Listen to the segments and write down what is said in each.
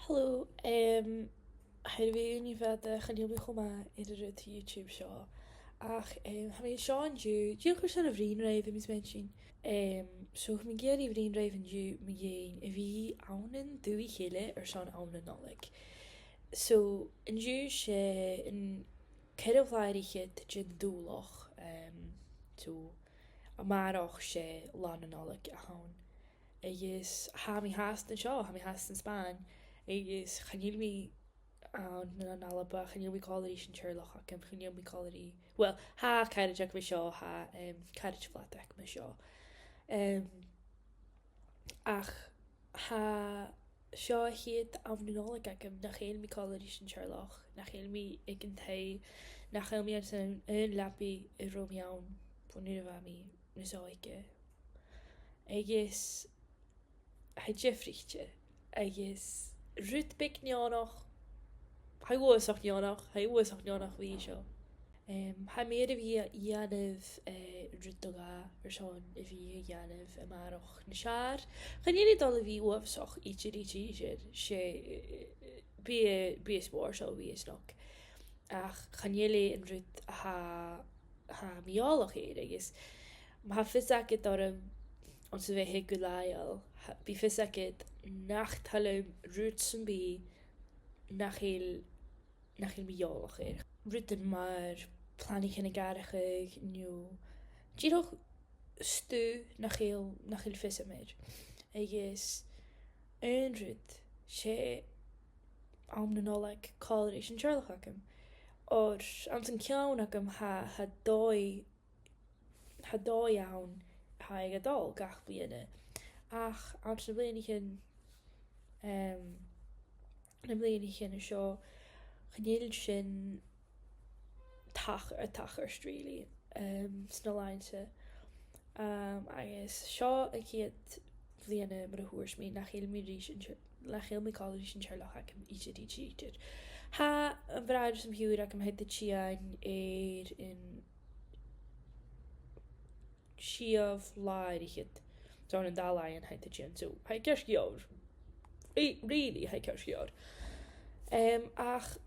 Hello, haid bhí ní bhead chaníobi chomá idir a YouTube seo ach ha mé seo an dú chuir se a bhrín raibh mis men sin. So mi géir í bhrín raibh an dú mi géin a bhí annan dúí chéile ar seán annan nollaig. So an dú sé an ceir bhláiriche gin dúlach so a marach sé lá an nollaig a hán. Agus ha mi hast an seo, ha mi hast an Spáin, agus chaníilmi an alaba chaníilmi cáirí sin teirlach ac am chaníilmi cáirí, well, ha caiideach me seo, ha caiideach flatach me seo. Ach ha seo hiad am nunála ac am nach chéilmi cáirí sin teirlach, nach chéilmi ag an tae, nach chéilmi an lapi I romiawn pwnnw fa mi nusáige. Agus ha Jeffrichtje, agus rút big neánach, ha úsach neánach bhí seo. Ha méad a bhí dhéanamh rút aga ar seán a bhí dhéanamh marach na seaar. Chanéad dal a bhí uafsach ítir sé bí spór seo bhí isnach. Ach chanéad an rút ha miálach éad agus ha fisacid orm an sa bheith go láil. Bí fisacid nach talm rút san bí nach chéil miálach éad. Rútan mar planning chinna garacha nu díoch stú nach chéil fisa méid. Agus an rút sé am na nollaig cáirí sin teirlach agam. Or an san ceann agam ha dói ann ha ag a dal gach bliana. Ach an na blianachin seo chanéil sin tachar stríli sna láinte. Agus seo a chéad bliana mar a thuairs mí nach chéil mi cáirí sin teirlach ac am ítir. Ha an bhráidir sam hiúr ac am head de tíain ar in siamh láirichid don an dálain head de tíain. So ha ceir scior. Really ha ceir scior. Ach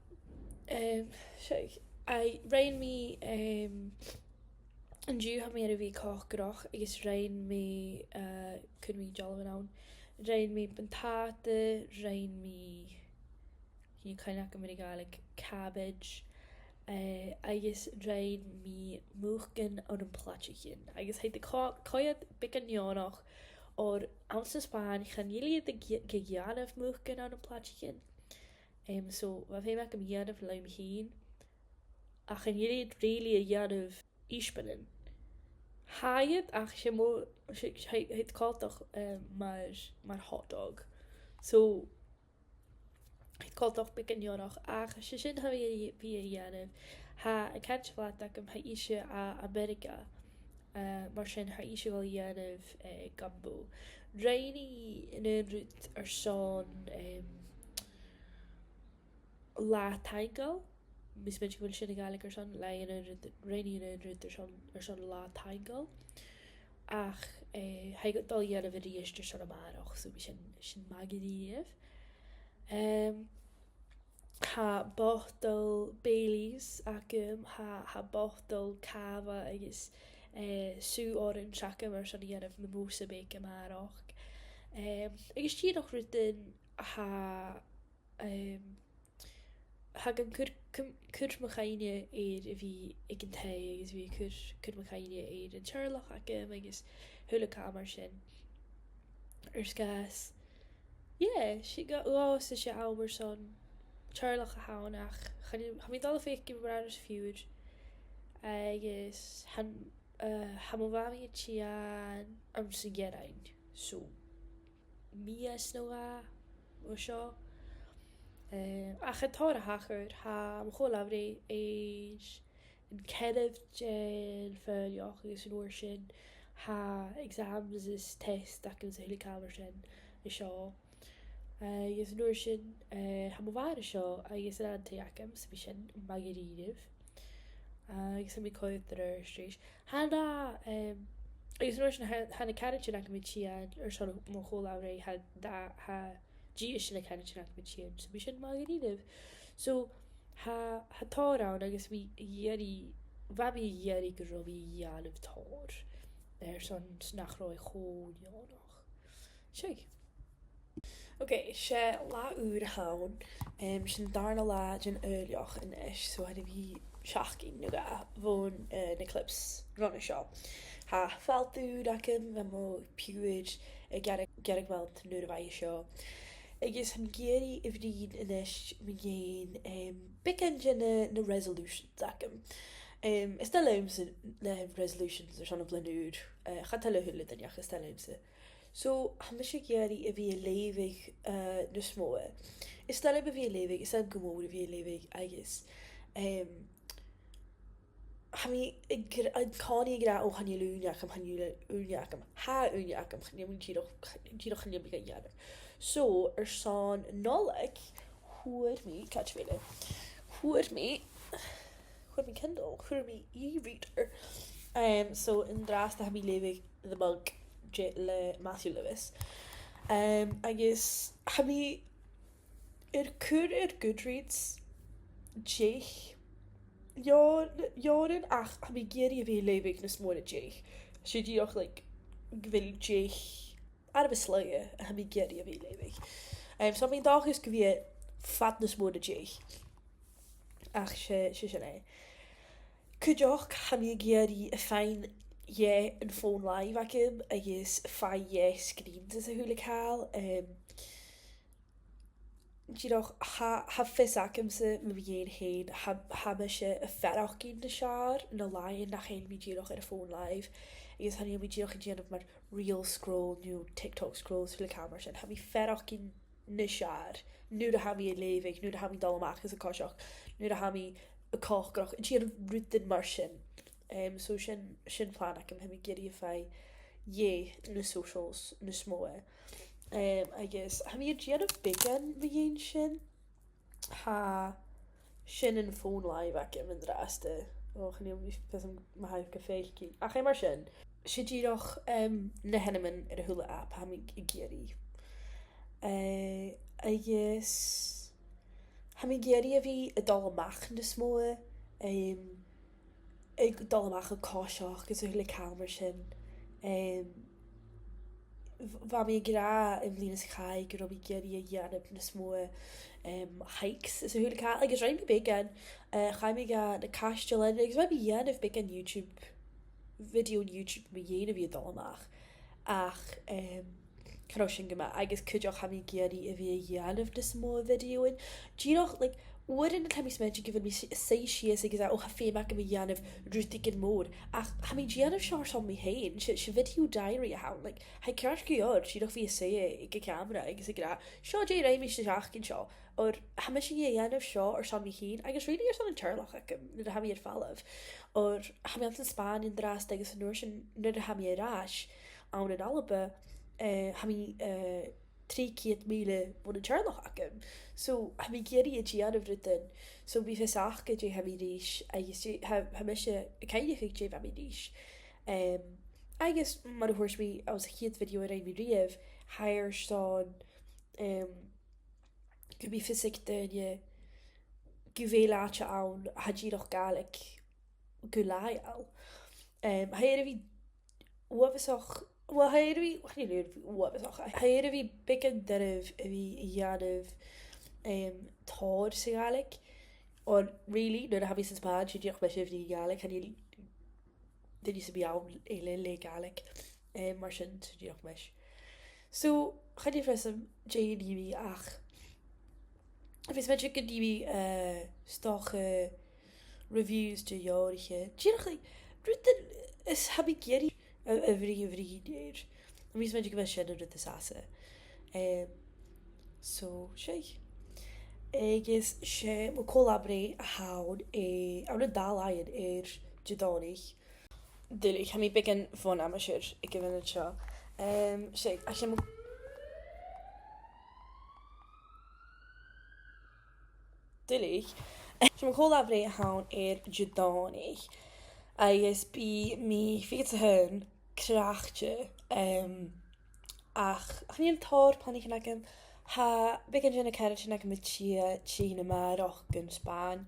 rain mi an dú ha mé a bhíách groch agus rain mi chun mi jollan an. Rain mi bantáta, rain mi caiinach am gaelig cabbage, agus rain mi múchgan an platchichin. Agus heid de coiad bic an neánach or ans na Spáin chaníliad de gheanamh múchgan an platchichin. So wa fé meach am gheanamh leim hín a chaníliad réli a gheanamh íspanin. Haiad ach sé mó heid cáltach mar hotdog. So heid cáltach bic an neánach ach sé sin ha bhí a gheanamh ha a cant flatach am ha ise a America. Mar sin ha ise bhil dhéanamh gambo. Rainy in an rút ar seán latha. Mis ben bhfuil sin a gaelig ar seán rainy in an rút ar seán latha. Ach ha go dal dhéanamh a ríiste seán amárach, so bhí sin magaríomh. Ha bottle Baileys acum, ha bottle cava agus sú orange seacham ar seán dhéanamh na músa beic amárach. Agus tíadach rútain ha gan cur mo chaine éad a bhí ag an tae agus bhí cur mo chaine éad an teirlach acum agus thula camar sin ar scas. Si go uása sé ábhar son teirlach a hánach ha mí dal a féic gin bradar fiúd agus ha mo bhami tían am sa gerain. So mías nó ó seo. Ach atá a hachar ha mo chólabhrí éis an cedh gen fearlach agus an uair sin ha exams is test ac an sa camar sin I seo. Agus an uair sin ha mo bhar seo agus an antaíacham sa bhí sin magaríomh. Agus am mi coid ar strís. Hanna agus an uair sin hana caritin ac am tían ar seán mo chólabhrí ha Dí is sin na ceann sin mit sin, so bhí sin má gníomh. So ha tárán agus bhí dhéirí bhabí dhéirí go robbí dheanamh tóir san nachrá chóneánach. Sé. Ok, sé lá úr hán sin darna lá gin earlioch in is, so had bhí seachcin nu ga bhn na clips runna seo. Ha faltú acim bhe mó piúid gearag bhil nuair a bhaid seo. Agus han géirí I bhrín in is mi géin bicin na resolutions acim. Is tel leimse na resolutions ar son blinúr chatal le hulle den is tel leimse. So ha me sé géirí a bhí lévig na smóe. Is tel a bhí lévig is an gomór a bhí lévig agus. Ha mi cáí gra ó channe lúneacham channe úneacham. Ha úneacham channe tíoch channe big dheanamh. So san nollaig chuir mi catchmile. Chuir mi Kindle, chuir mi e-reader. So in drasta ha mi lévig the mug le Matthew Lewis. Agus ha mi cur Goodreads Jake Jorin ach ha mi géirí a bhí lévig na smóra Jake. Si díoch like gwyl Jake ar a sleie a ha mi géirí a bhí lévig. So mi dag is go bhí fat na smóra Jake. Ach se sin é. Cúideoch ha mi géirí a fein an phone live acim agus fai screens is a thuúla cáil. Díoch ha fis acim sa mi bhí héin ha me se a ferach cín na seár na lain nach chéin mi díoch ar a phone live agus ha mi díoch in déanamh mar real scroll nu TikTok scrolls thuúla camera sin ha mi ferach cín na seár nuair a ha mi a lévig nuair a ha mi dalach is a cóiseach nuair a ha mi a cóchgrach díanamh ruútain mar sin. So sin plán acim ha mi géirí a fai na socials na smóe. Agus ha mi a díanamh bigan bhí sin ha sin in phone live acim in drasta. Channe ma haif go féilcí. Ach mar sin. Si díoch na henneman ar a thula app ha mi a géirí. Agus ha mi géirí a bhí a dal amach na smóe. Ag dal amach a cóiseach gus a thula camera sin. Bha mi gra in bblinas chai go robbí géirí a dheanamh na smóe hikes is a thula cá agus raim mi bigan chai mi ga na caistelin agus bha mi dheanamh bigan YouTube video on YouTube mi dhéanamh bhí a dal amach ach Cro sin goma agus cúideoch ha mi géirí a bhí a dheanamh na smó videoin. Díoch like Warin na mi smente given me say she is agus ha féach mi dheanamh rútig in mór ach ha mi dheanamh seár san mi hain se video diary a ha like ha ceart goor síoch bhí sé ag go camera agus i gra seo dé raim mis seachcin seo or ha me sé dheanamh seo ar san mi hain agus ri ar san an turlach nu ha mi ar fallh or ha mi an Spáin in drast agus an nuair sin nu ha mi arás an an alba ha mi 3 míle bud an turlach acim. So ha mi géirí a díanamh ruútain. So bhí feach go dé ha mi ríis agus ha me se caiideigh dé ha mi ríis. Agus mar a thuirs mi as chiad video a raim mi riamh hair san go bhí fisic daine go bhéileáte ann ha díoch galig go láil. Hair a bhí uabhasach well, hair a bhí bigan duibh a bhí dheanamh tóir sa galig or really nuair a ha bhí san Spáin si díoch me si bhí galig han duine sa bheann éile le galig mar sin díoch meis. So chaine frisam JDB ach fis me go DB stocha reviews de jáiriche. Díoch ruútain is ha mi géirí a bhrí déir. Mís me go bheith sin ruúta sasa. So sé. Agus sé mo collaboré a hán ar na dálaid Jadónich. Dulich ha mi bigan fón amateur I gyfyn seo. Sé a sé mo Dulich. Sé mo collaboré a hán Jadónich. Agus bí mi fi a hyn crachte ach chan an tóir panig agam Ha bigin sin na ceir sin ag mit tí na marach gun Spáin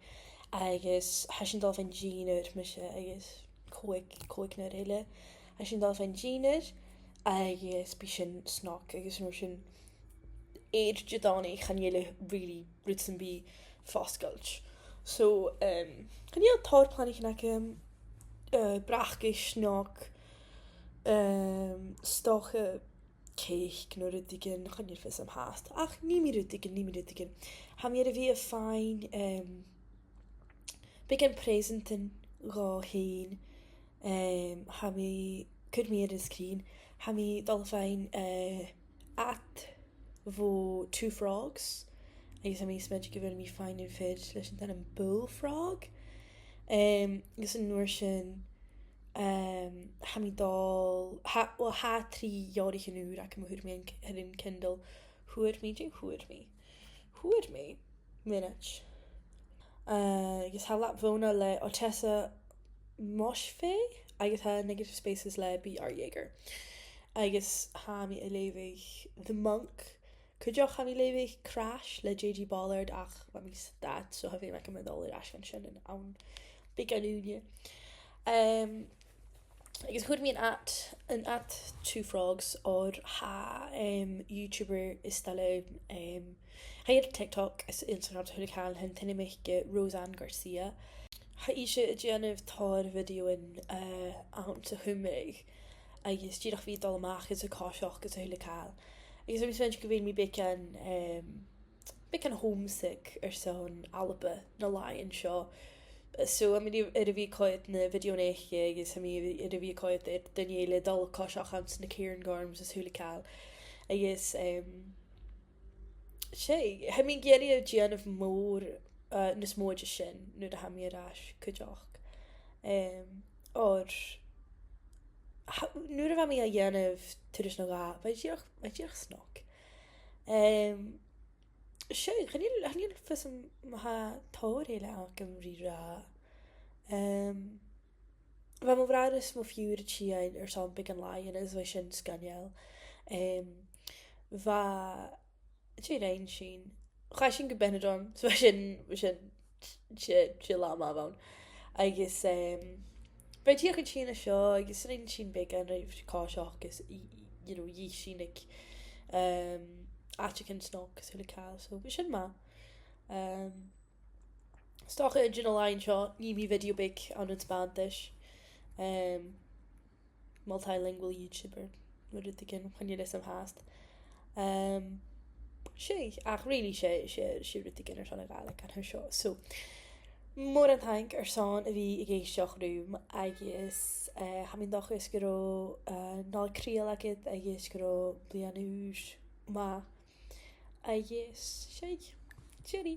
agus ha sin dal fan Jeanir me se agus cóig na réile. Ha sin dal fan Jeanir agus bí sin snoc agus mar sin éid judánaí chanéile really ritsan bí fáscailt. So chanéal táirplánig nach brachge snoc stocha céich nó rudigin chanéal fis am haast. Ach ní mi rudigin. Ha mi a bhí a fáin big presentin gá héin ha mi cud mi is screen ha mi dal fáin at bhó two frogs agus ha mi smid gofin mi fáin in fid leis an bullfrog gus an nuair sin ha mi dal ha trí jarige nuur ac am hwyr mi yn Kindle hwyr mi minute agus ha lap fóna le o tessa mosh fe agus ha negative spaces le bí ar Jaeger agus ha mi a levig The Monk Cwydioch ha mi levig Crash le J.G. Ballard ach ma mi stat so ha fi mec am ydol i'r asfan sin yn awn big anúnia agus hwyr mi an at two frogs or ha YouTuber is stelle ha i'r TikTok is Instagram hwyr cael hyn tynnu mich Roseanne Garcia ha eisiau y gianaf tar fideo yn awn to hwmig agus dyrach fi dal amach is y cosioch gys hwyr cael agus am svench gyfeir mi becan homesick son alba na lion seo. So am i fi coed na fideo neich agus am i fi coed Daniela dal cosioch am na Kieran Gorms is hwyl cael agus sé ha mi geri o gian of mór nes mór sin nu da ha mi arall cwydioch or nu da fa mi a gian of tyrys na ga fa diolch snoc sé chan ffys am ha tor hele ac am rira fa mo vrad is mo fiúr chiain son big an lion is fa sin sganiel fa sé rein sin cha sin go benedom so sin la ma fawn agus ba diolch yn sin a seo agus rein sin big an reif cáiseach agus yi sin ag atchicin snoc gus hwyl cael so ba sin ma stoch y dyn o lain seo ni mi fideo big an yn Spanish multilingual YouTuber what did again when you listen past sé ach really sé ryd again ar son a gael gan her seo so mór an thank son a bhí i géisteach rúm agus ha min doch is go ná críal agad agus go blianúr ma agus sé Jerry